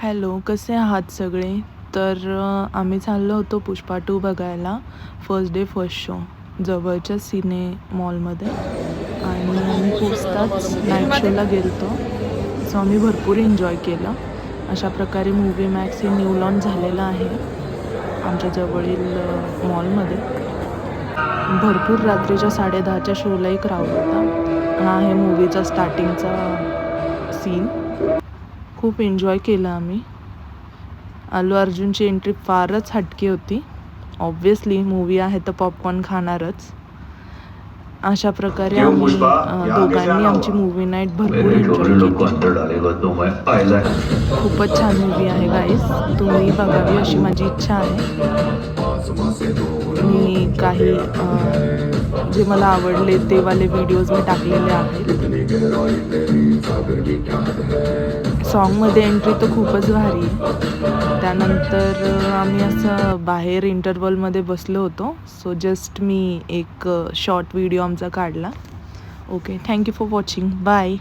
Hello, कसे आहात सगळे? तर आम्ही चाललो होतो पुष्पा 2 बघायला फर्स्ट डे फर्स्ट शो जवळच्या सिने मॉलमध्ये आणि आम्ही पोचताच नाईट शोला गेलो. सो आम्ही भरपूर एन्जॉय केलं. अशा प्रकारे मूव्ही मॅक्स हे न्यू लॉन्च झालेलं आहे आमच्या जवळील मॉलमध्ये. भरपूर रात्रीच्या 10:30च्या शोला एक क्राऊड होता. हा आहे मूव्हीचा स्टार्टिंगचा सीन. खूप एन्जॉय केलं आम्ही. अल्लू अर्जुनची एंट्री फारच हटके होती. ऑब्व्हियसली मूवी आहे तर पॉपकॉर्न खाणारच. अशा प्रकारे आम्ही दोघांनी आमची मूवी नाईट भरपूर एन्जॉय केली. खूपच छान मूवी आहे गाईस, तुम्ही बघावी अशी माझी इच्छा आहे. मी काही जे मला आवडले ते वाले व्हिडिओज मी टाकलेले आहेत. सॉन्गमध्ये एंट्री तर खूपच भारी आहे. त्यानंतर आम्ही असं बाहेर इंटरवलमध्ये बसलो होतो. सो जस्ट मी एक शॉर्ट व्हिडिओ आमचा काढला. Okay, thank you for watching. Bye.